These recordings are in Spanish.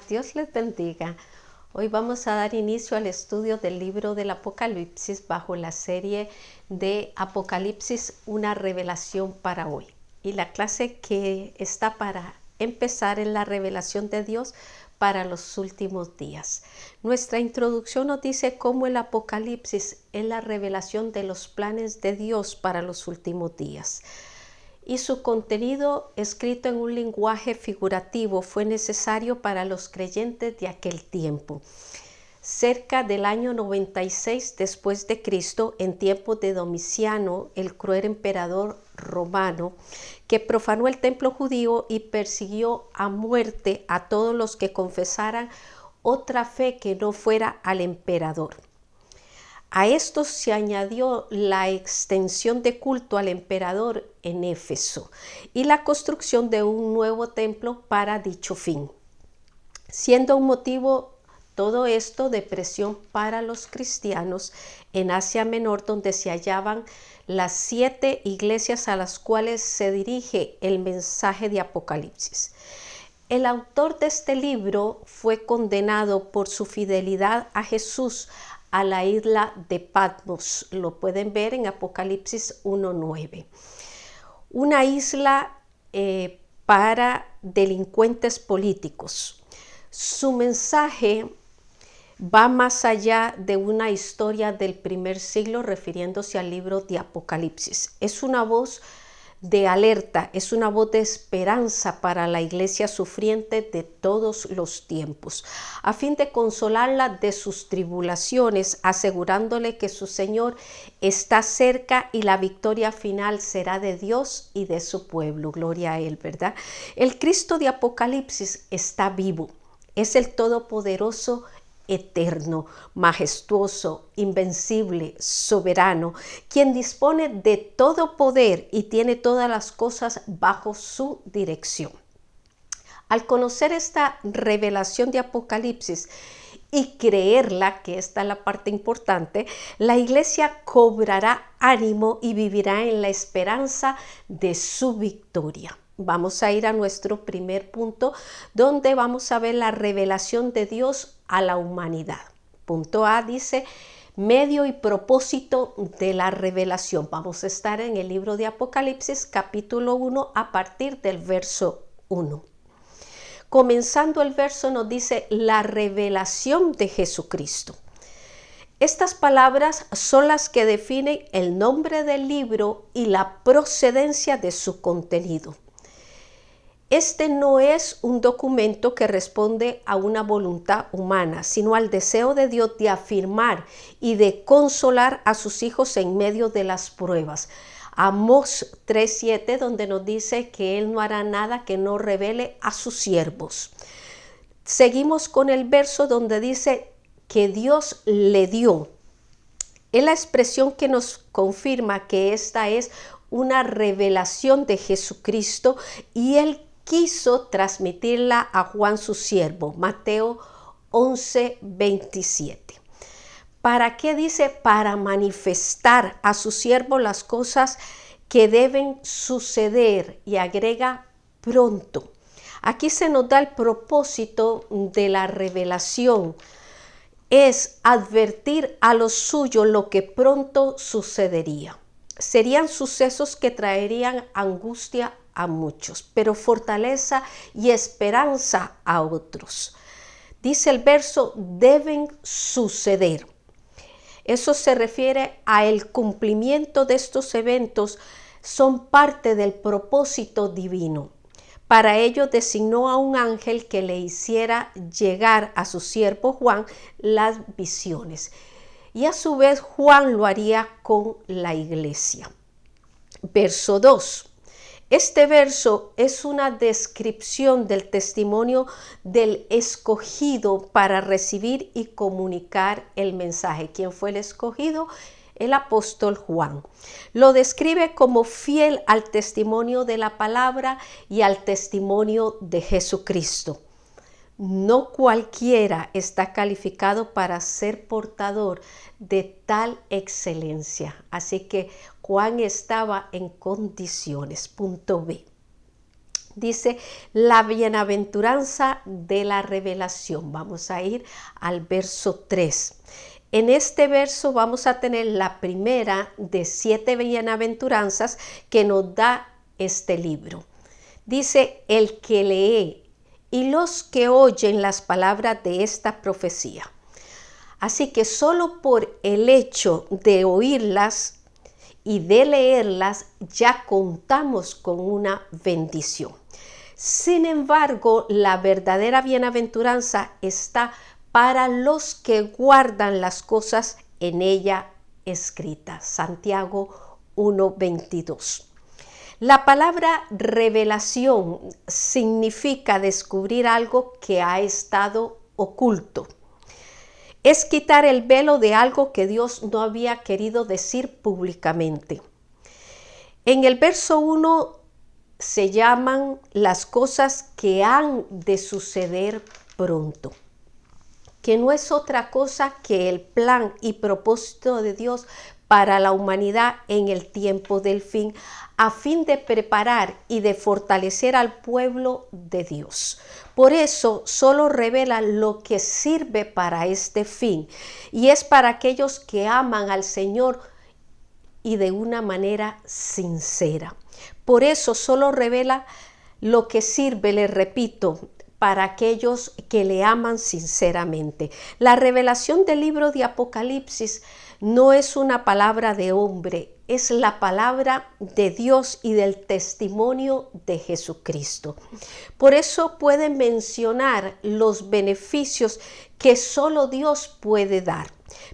Dios les bendiga. Hoy vamos a dar inicio al estudio del libro del Apocalipsis bajo la serie de Apocalipsis, una revelación para hoy. Y la clase que está para empezar es la revelación de Dios para los últimos días. Nuestra introducción nos dice cómo el Apocalipsis es la revelación de los planes de Dios para los últimos días. Y su contenido, escrito en un lenguaje figurativo, fue necesario para los creyentes de aquel tiempo. Cerca del año 96 después de Cristo, en tiempos de Domiciano, el cruel emperador romano, que profanó el templo judío y persiguió a muerte a todos los que confesaran otra fe que no fuera al emperador. A esto se añadió la extensión de culto al emperador en Éfeso y la construcción de un nuevo templo para dicho fin, siendo un motivo todo esto de presión para los cristianos en Asia Menor, donde se hallaban las 7 iglesias a las cuales se dirige el mensaje de Apocalipsis. El autor de este libro fue condenado por su fidelidad a Jesús a la isla de Patmos. Lo pueden ver en Apocalipsis 1:9. Una isla para delincuentes políticos. Su mensaje va más allá de una historia del primer siglo, refiriéndose al libro de Apocalipsis. Es una voz de alerta, es una voz de esperanza para la iglesia sufriente de todos los tiempos, a fin de consolarla de sus tribulaciones, asegurándole que su Señor está cerca y la victoria final será de Dios y de su pueblo. Gloria a Él, ¿verdad? El Cristo de Apocalipsis está vivo, es el Todopoderoso, eterno, majestuoso, invencible, soberano, quien dispone de todo poder y tiene todas las cosas bajo su dirección. Al conocer esta revelación de Apocalipsis y creerla, que esta es la parte importante, la iglesia cobrará ánimo y vivirá en la esperanza de su victoria. Vamos a ir a nuestro primer punto, donde vamos a ver la revelación de Dios a la humanidad. Punto A dice, medio y propósito de la revelación. Vamos a estar en el libro de Apocalipsis, capítulo 1, a partir del verso 1. Comenzando el verso nos dice, la revelación de Jesucristo. Estas palabras son las que definen el nombre del libro y la procedencia de su contenido. Este no es un documento que responde a una voluntad humana, sino al deseo de Dios de afirmar y de consolar a sus hijos en medio de las pruebas. Amós 3:7, donde nos dice que Él no hará nada que no revele a sus siervos. Seguimos con el verso donde dice que Dios le dio. Es la expresión que nos confirma que esta es una revelación de Jesucristo y Él quiso transmitirla a Juan su siervo, Mateo 11:27. ¿Para qué dice? Para manifestar a su siervo las cosas que deben suceder, y agrega pronto. Aquí se nos da el propósito de la revelación, es advertir a los suyos lo que pronto sucedería. Serían sucesos que traerían angustia a muchos, pero fortaleza y esperanza a otros. Dice el verso, deben suceder. Eso se refiere a el cumplimiento de estos eventos, son parte del propósito divino. Para ello designó a un ángel que le hiciera llegar a su siervo Juan las visiones. Y a su vez Juan lo haría con la iglesia. Verso 2. Este verso es una descripción del testimonio del escogido para recibir y comunicar el mensaje. ¿Quién fue el escogido? El apóstol Juan. Lo describe como fiel al testimonio de la palabra y al testimonio de Jesucristo. No cualquiera está calificado para ser portador de tal excelencia. Así que Juan estaba en condiciones. Punto B. Dice la bienaventuranza de la revelación. Vamos a ir al verso 3. En este verso vamos a tener la primera de 7 bienaventuranzas que nos da este libro. Dice: el que lee y los que oyen las palabras de esta profecía. Así que solo por el hecho de oírlas y de leerlas ya contamos con una bendición. Sin embargo, la verdadera bienaventuranza está para los que guardan las cosas en ella escritas. Santiago 1:22. La palabra revelación significa descubrir algo que ha estado oculto. Es quitar el velo de algo que Dios no había querido decir públicamente. En el verso 1 se llaman las cosas que han de suceder pronto, que no es otra cosa que el plan y propósito de Dios para la humanidad en el tiempo del fin, a fin de preparar y de fortalecer al pueblo de Dios. Por eso solo revela lo que sirve para este fin, y es para aquellos que aman al Señor y de una manera sincera. Por eso solo revela lo que sirve, les repito, para aquellos que le aman sinceramente. La revelación del libro de Apocalipsis no es una palabra de hombre, es la palabra de Dios y del testimonio de Jesucristo. Por eso pueden mencionar los beneficios que solo Dios puede dar,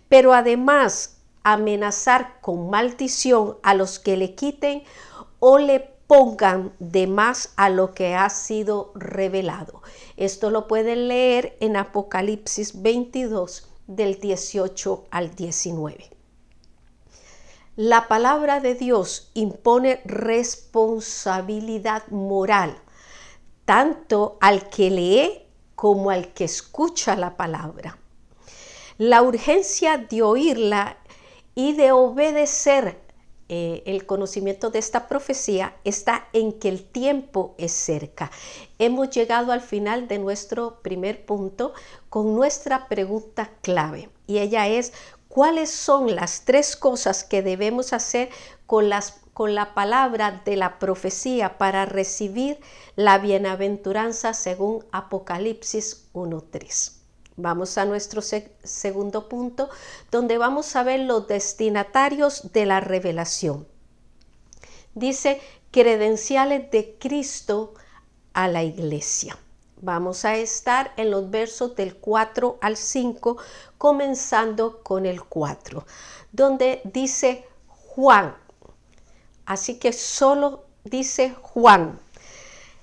pero además amenazar con maldición a los que le quiten o le pongan de más a lo que ha sido revelado. Esto lo pueden leer en Apocalipsis 22, del 18 al 19. La palabra de Dios impone responsabilidad moral, tanto al que lee como al que escucha la palabra. La urgencia de oírla y de obedecer el conocimiento de esta profecía está en que el tiempo es cerca. Hemos llegado al final de nuestro primer punto con nuestra pregunta clave, y ella es: ¿cuáles son las 3 cosas que debemos hacer con la palabra de la profecía para recibir la bienaventuranza según Apocalipsis 1:3? Vamos a nuestro segundo punto, donde vamos a ver los destinatarios de la revelación. Dice: credenciales de Cristo a la iglesia. Vamos a estar en los versos del 4 al 5, comenzando con el 4, donde dice Juan. Así que solo dice Juan.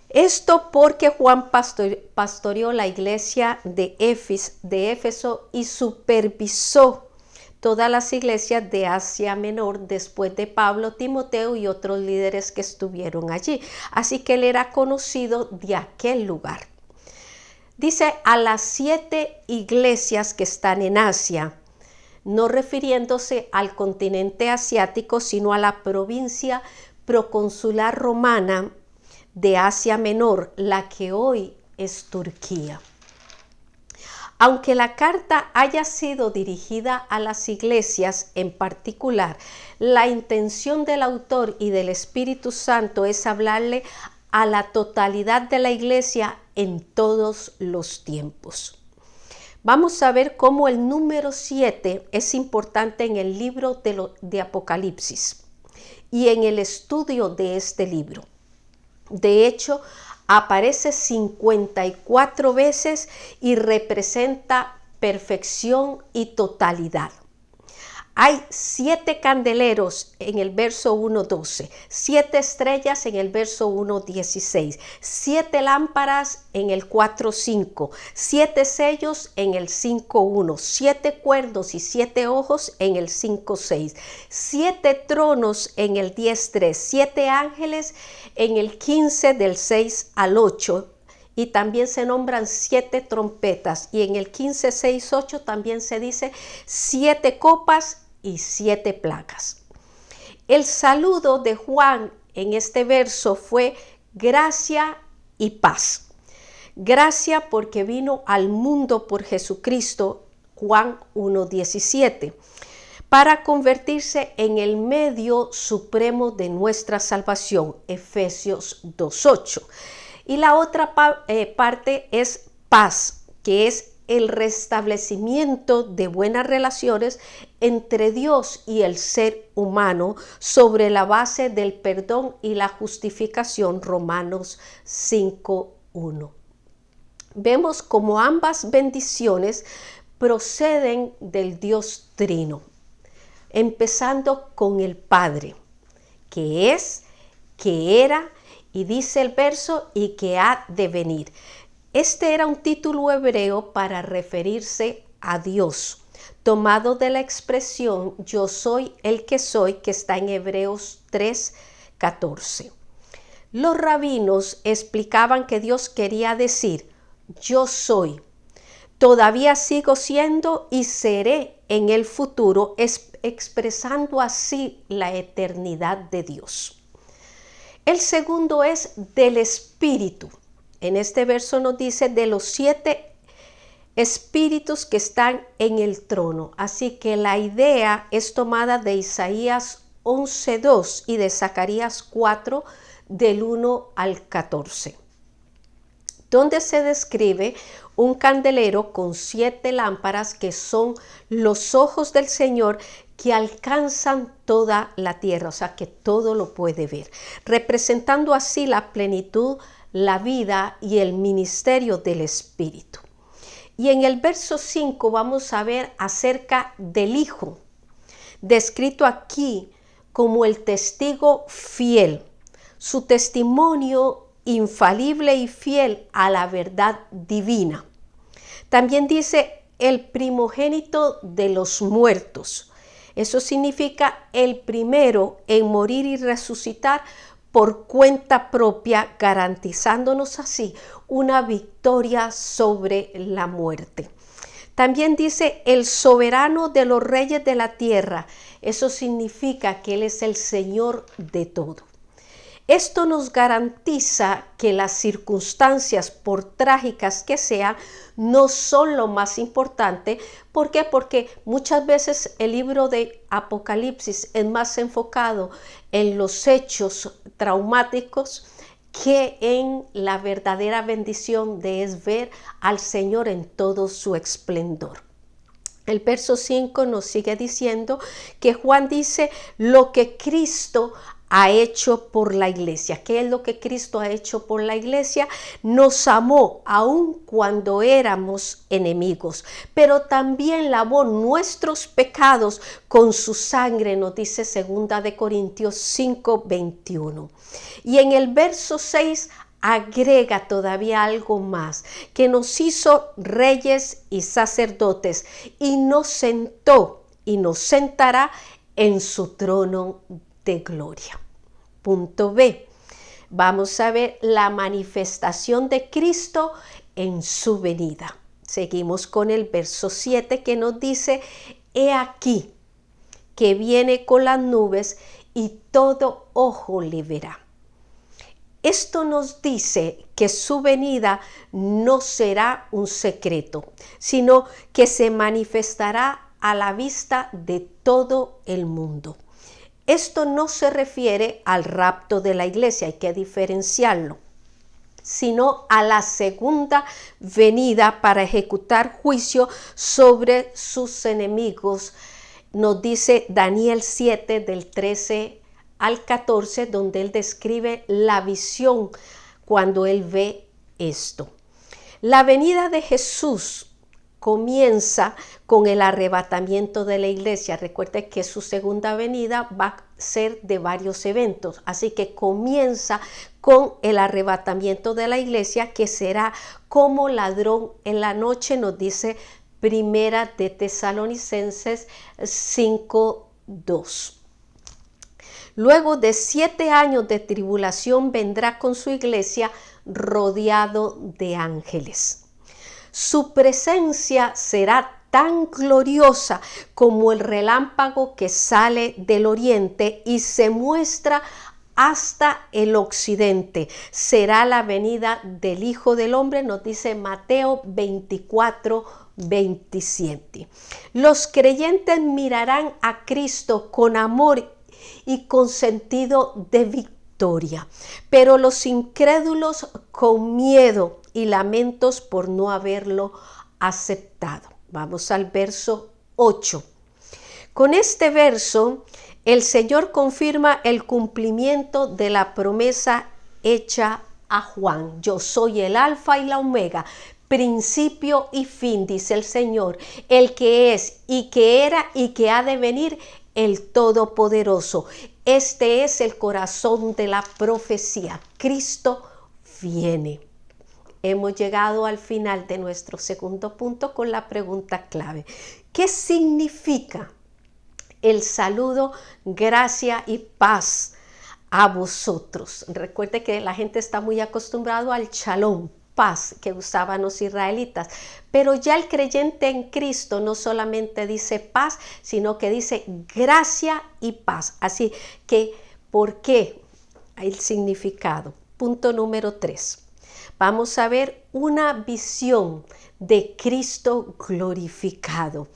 Esto porque Juan pastoreó la iglesia de Éfeso y supervisó todas las iglesias de Asia Menor después de Pablo, Timoteo y otros líderes que estuvieron allí. Así que él era conocido de aquel lugar. Dice: a las 7 iglesias que están en Asia, no refiriéndose al continente asiático, sino a la provincia proconsular romana de Asia Menor, la que hoy es Turquía. Aunque la carta haya sido dirigida a las iglesias en particular, la intención del autor y del Espíritu Santo es hablarle a la totalidad de la iglesia en todos los tiempos. Vamos a ver cómo el número 7 es importante en el libro de Apocalipsis y en el estudio de este libro. De hecho, aparece 54 veces y representa perfección y totalidad. Hay 7 candeleros en el verso 1:12, 7 estrellas en el verso 1:16, 7 lámparas en el 4:5, 7 sellos en el 5:1, 7 cuernos y 7 ojos en el 5:6, 7 tronos en el 10:3, 7 ángeles en el 15 del 6 al 8. Y también se nombran 7 trompetas, y en el 15, 6, 8 también se dice 7 copas y 7 plagas. El saludo de Juan en este verso fue: gracia y paz. Gracia porque vino al mundo por Jesucristo, Juan 1:17, para convertirse en el medio supremo de nuestra salvación, Efesios 2:8. Y la otra parte es paz, que es el restablecimiento de buenas relaciones entre Dios y el ser humano sobre la base del perdón y la justificación, Romanos 5:1. Vemos como ambas bendiciones proceden del Dios Trino, empezando con el Padre, que es, que era, y dice el verso, y que ha de venir. Este era un título hebreo para referirse a Dios, tomado de la expresión yo soy el que soy, que está en Hebreos 3:14. Los rabinos explicaban que Dios quería decir yo soy, todavía sigo siendo y seré en el futuro, expresando así la eternidad de Dios. El segundo es del Espíritu. En este verso nos dice de los 7 espíritus que están en el trono. Así que la idea es tomada de Isaías 11:2 y de Zacarías 4 del 1 al 14. Donde se describe un candelero con 7 lámparas que son los ojos del Señor que alcanzan toda la tierra, o sea que todo lo puede ver, representando así la plenitud, la vida y el ministerio del Espíritu. Y en el verso 5 vamos a ver acerca del Hijo, descrito aquí como el testigo fiel, su testimonio infalible y fiel a la verdad divina. También dice el primogénito de los muertos. Eso significa el primero en morir y resucitar por cuenta propia, garantizándonos así una victoria sobre la muerte. También dice el soberano de los reyes de la tierra. Eso significa que Él es el Señor de todo. Esto nos garantiza que las circunstancias, por trágicas que sean, no son lo más importante. ¿Por qué? Porque muchas veces el libro de Apocalipsis es más enfocado en los hechos traumáticos que en la verdadera bendición de es ver al Señor en todo su esplendor. El verso 5 nos sigue diciendo que Juan dice lo que Cristo ha hecho por la iglesia. ¿Qué es lo que Cristo ha hecho por la iglesia? Nos amó aun cuando éramos enemigos, pero también lavó nuestros pecados con su sangre, nos dice 2 de Corintios 5:21. Y en el verso 6 agrega todavía algo más, que nos hizo reyes y sacerdotes y nos sentó y nos sentará en su trono de gloria. Punto B. Vamos a ver la manifestación de Cristo en su venida. Seguimos con el verso 7 que nos dice, he aquí que viene con las nubes y todo ojo le verá. Esto nos dice que su venida no será un secreto, sino que se manifestará a la vista de todo el mundo. Esto no se refiere al rapto de la iglesia, hay que diferenciarlo, sino a la segunda venida para ejecutar juicio sobre sus enemigos. Nos dice Daniel 7 del 13 al 14, donde él describe la visión cuando él ve esto. La venida de Jesús comienza con el arrebatamiento de la iglesia. Recuerde que su segunda venida va a ser de varios eventos, así que comienza con el arrebatamiento de la iglesia, que será como ladrón en la noche, nos dice Primera de Tesalonicenses 5:2. Luego de 7 años de tribulación vendrá con su iglesia rodeado de ángeles. Su presencia será tan gloriosa como el relámpago que sale del oriente y se muestra hasta el occidente. Será la venida del Hijo del Hombre, nos dice Mateo 24:27. Los creyentes mirarán a Cristo con amor y con sentido de victoria, pero los incrédulos con miedo y lamentos por no haberlo aceptado. Vamos al verso 8. Con este verso, el Señor confirma el cumplimiento de la promesa hecha a Juan. Yo soy el Alfa y la Omega, principio y fin, dice el Señor, el que es y que era y que ha de venir, el Todopoderoso. Este es el corazón de la profecía. Cristo viene. Hemos llegado al final de nuestro segundo punto con la pregunta clave. ¿Qué significa el saludo, gracia y paz a vosotros? Recuerde que la gente está muy acostumbrado al shalom, paz, que usaban los israelitas, pero ya el creyente en Cristo no solamente dice paz, sino que dice gracia y paz. Así que, ¿por qué? El significado. Punto número 3. Vamos a ver una visión de Cristo glorificado.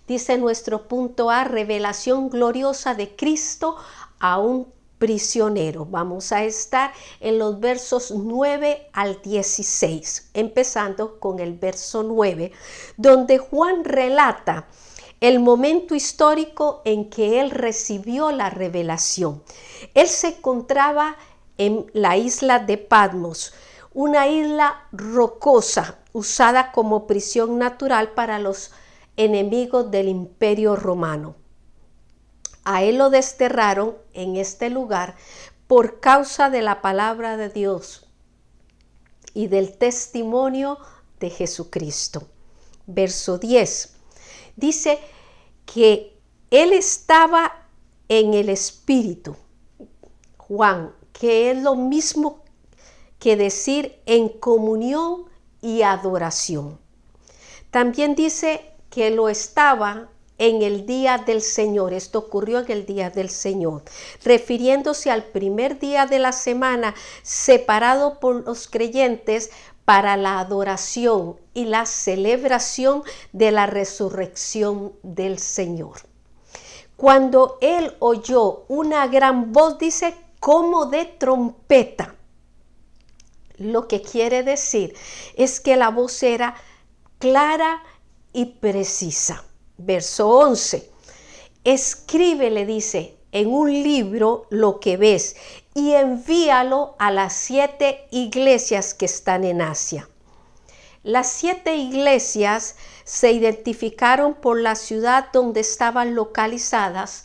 Dice nuestro punto A, revelación gloriosa de Cristo a un prisionero. Vamos a estar en los versos 9 al 16, empezando con el verso 9, donde Juan relata el momento histórico en que él recibió la revelación. Él se encontraba en la isla de Patmos, una isla rocosa usada como prisión natural para los enemigos del Imperio Romano. A él lo desterraron en este lugar por causa de la palabra de Dios y del testimonio de Jesucristo. Verso 10. Dice que él estaba en el Espíritu, Juan, que es lo mismo que decir en comunión y adoración. También dice que lo estaba en el día del Señor. Esto ocurrió en el día del Señor, refiriéndose al primer día de la semana separado por los creyentes para la adoración y la celebración de la resurrección del Señor. Cuando él oyó una gran voz, dice, como de trompeta. Lo que quiere decir es que la voz era clara y precisa. Verso 11. Escribe, le dice, en un libro lo que ves y envíalo a las 7 iglesias que están en Asia. Las 7 iglesias se identificaron por la ciudad donde estaban localizadas,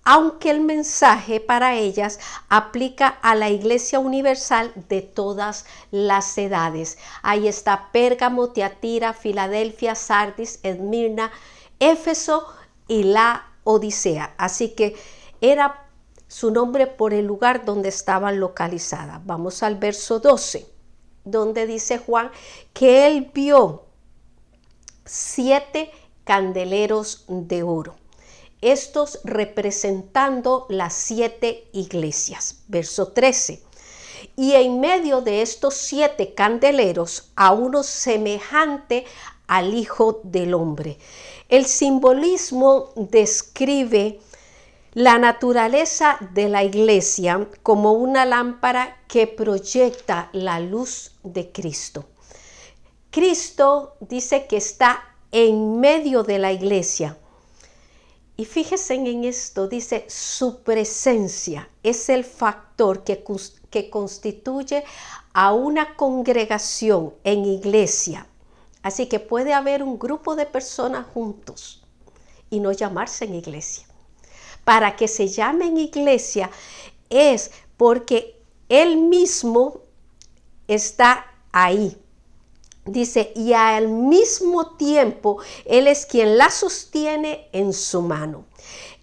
aunque el mensaje para ellas aplica a la iglesia universal de todas las edades. Ahí está Pérgamo, Tiatira, Filadelfia, Sardis, Esmirna, Éfeso y la Odisea. Así que era su nombre por el lugar donde estaban localizadas. Vamos al verso 12, donde dice Juan que él vio 7 candeleros de oro, estos representando las 7 iglesias. Verso 13. Y en medio de estos 7 candeleros a uno semejante al Hijo del Hombre. El simbolismo describe la naturaleza de la iglesia como una lámpara que proyecta la luz de Cristo. Cristo dice que está en medio de la iglesia. Y fíjense en esto, dice, su presencia es el factor que constituye a una congregación en iglesia. Así que puede haber un grupo de personas juntos y no llamarse en iglesia. Para que se llame en iglesia es porque Él mismo está ahí. Dice, y al mismo tiempo Él es quien la sostiene en su mano.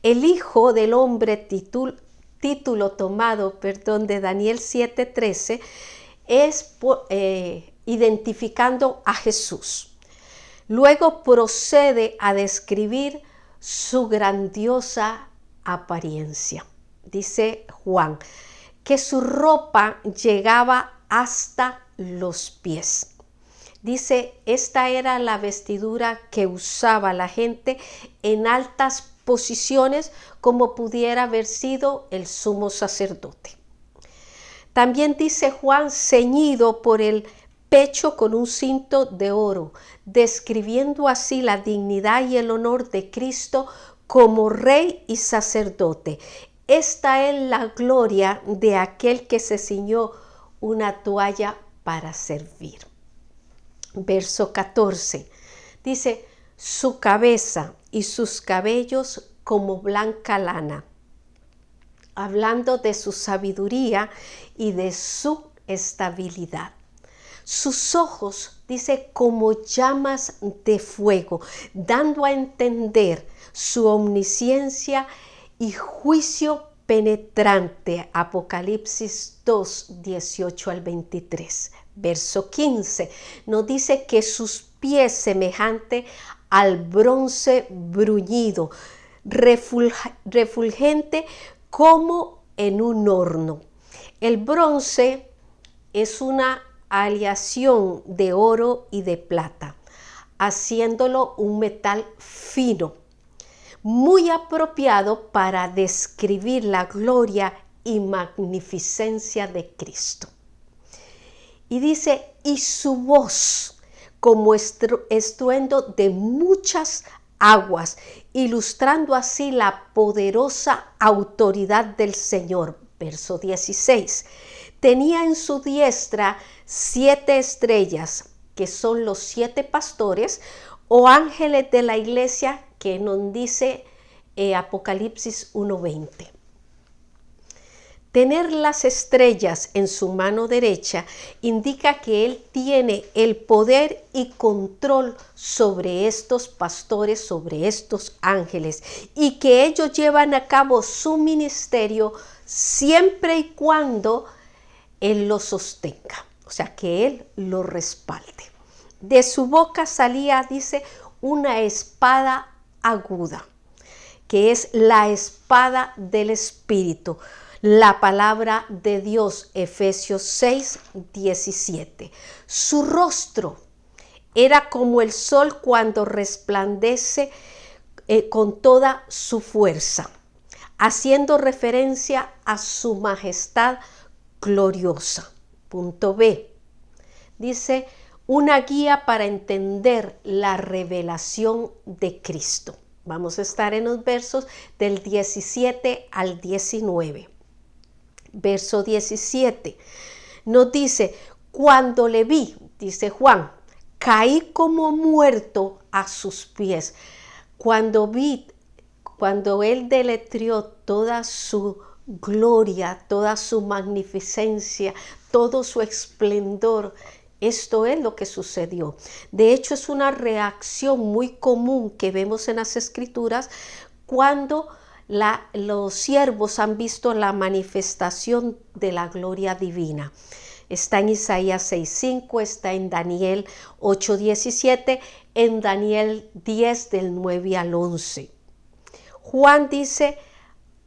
El Hijo del Hombre, título tomado, de Daniel 7:13, es identificando a Jesús. Luego procede a describir su grandiosa apariencia. Dice Juan que su ropa llegaba hasta los pies. Dice, esta era la vestidura que usaba la gente en altas posiciones, como pudiera haber sido el sumo sacerdote. También dice Juan, ceñido por el pecho con un cinto de oro, describiendo así la dignidad y el honor de Cristo como rey y sacerdote. Esta es la gloria de aquel que se ciñó una toalla para servir. Verso 14 dice, su cabeza y sus cabellos como blanca lana, hablando de su sabiduría y de su estabilidad. Sus ojos, dice, como llamas de fuego, dando a entender su omnisciencia y juicio penetrante. Apocalipsis 2, 18 al 23. Verso 15 nos dice que sus pies semejante al bronce bruñido, refulgente como en un horno. El bronce es una aleación de oro y de plata, haciéndolo un metal fino, muy apropiado para describir la gloria y magnificencia de Cristo. Y dice, y su voz como estruendo de muchas aguas, ilustrando así la poderosa autoridad del Señor. Verso 16. Tenía en su diestra 7 estrellas, que son los 7 pastores o ángeles de la iglesia, que nos dice Apocalipsis 1:20. Tener las estrellas en su mano derecha indica que Él tiene el poder y control sobre estos pastores, sobre estos ángeles, y que ellos llevan a cabo su ministerio siempre y cuando Él lo sostenga, o sea, que Él lo respalde. De su boca salía, dice, una espada aguda, que es la espada del Espíritu, la palabra de Dios, Efesios 6, 17. Su rostro era como el sol cuando resplandece con toda su fuerza, haciendo referencia a su majestad gloriosa. Punto B. Dice, una guía para entender la revelación de Cristo. Vamos a estar en los versos del 17 al 19. Verso 17 nos dice, cuando le vi, dice Juan, caí como muerto a sus pies. Cuando él deletreó toda su gloria, toda su magnificencia, todo su esplendor, esto es lo que sucedió. De hecho, es una reacción muy común que vemos en las Escrituras cuando los siervos han visto la manifestación de la gloria divina. Está en Isaías 6:5, está en Daniel 8:17, en Daniel 10 del 9 al 11. Juan dice,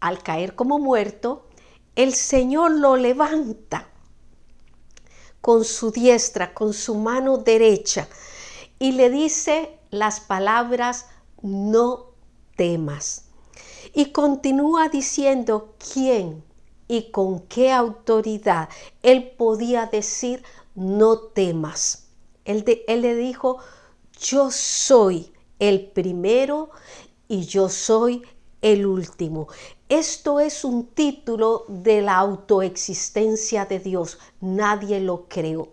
al caer como muerto, el Señor lo levanta con su diestra, con su mano derecha, y le dice las palabras, no temas. Y continúa diciendo quién y con qué autoridad él podía decir, no temas. Él le dijo, yo soy el primero y yo soy el último. Esto es un título de la autoexistencia de Dios. Nadie lo creó.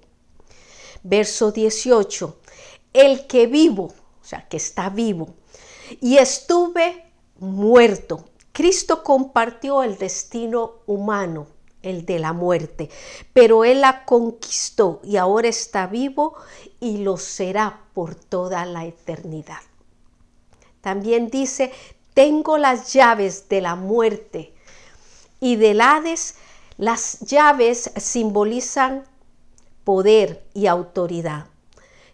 Verso 18. El que vivo, o sea, que está vivo, y estuve muerto. Cristo compartió el destino humano, el de la muerte, pero Él la conquistó y ahora está vivo y lo será por toda la eternidad. También dice, tengo las llaves de la muerte y del Hades. Las llaves simbolizan poder y autoridad.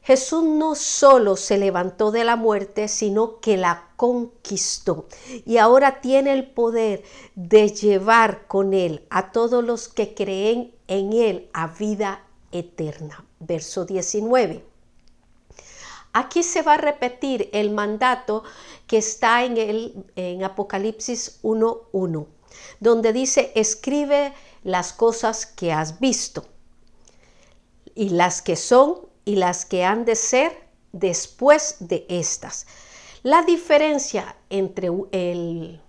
Jesús no solo se levantó de la muerte, sino que la conquistó. Y ahora tiene el poder de llevar con él a todos los que creen en él a vida eterna. Verso 19. Aquí se va a repetir el mandato que está en Apocalipsis 1:1, donde dice: escribe las cosas que has visto, y las que son, y las que han de ser después de estas. La diferencia entre el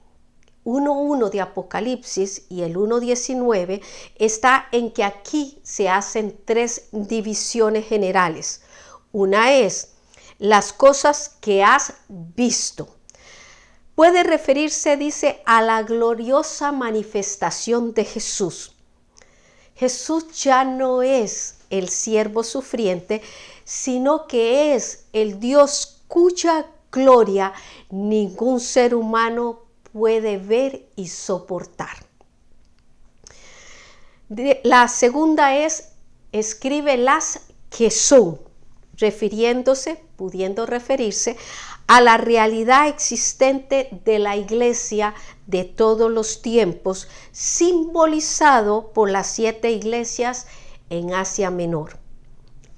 1:1 de Apocalipsis y el 1:19 está en que aquí se hacen tres divisiones generales. Una es las cosas que has visto. Puede referirse, dice, a la gloriosa manifestación de Jesús. Jesús ya no es el siervo sufriente, sino que es el Dios cuya gloria ningún ser humano puede ver y soportar. La segunda es: escribe las que son, pudiendo referirse a la realidad existente de la iglesia de todos los tiempos, simbolizado por las 7 iglesias en Asia Menor.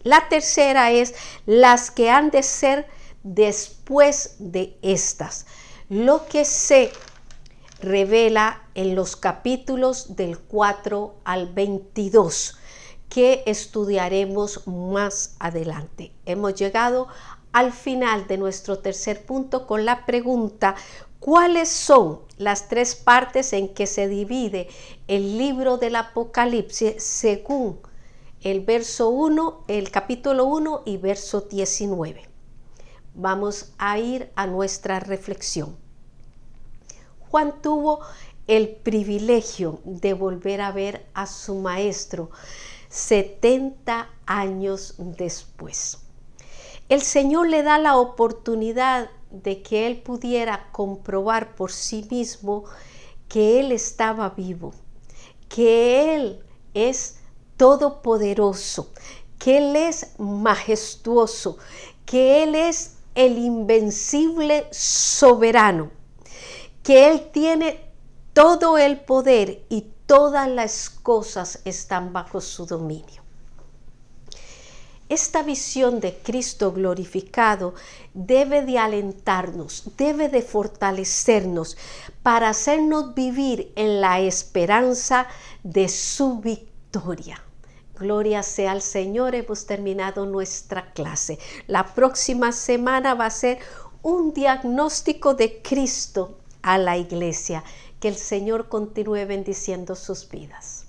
La tercera es las que han de ser después de estas, lo que se revela en los capítulos del 4 al 22, que estudiaremos más adelante. Hemos llegado al final de nuestro tercer punto con la pregunta: ¿cuáles son las 3 partes en que se divide el libro del Apocalipsis según el verso 1, el capítulo 1 y verso 19? Vamos a ir a nuestra reflexión. Juan tuvo el privilegio de volver a ver a su maestro 70 años después. El Señor le da la oportunidad de que él pudiera comprobar por sí mismo que él estaba vivo, que él es todopoderoso, que él es majestuoso, que él es el invencible soberano, que él tiene todo el poder y todas las cosas están bajo su dominio. Esta visión de Cristo glorificado debe de alentarnos, debe de fortalecernos para hacernos vivir en la esperanza de su victoria. Gloria sea al Señor. Hemos terminado nuestra clase. La próxima semana va a ser un diagnóstico de Cristo a la iglesia. Que el Señor continúe bendiciendo sus vidas.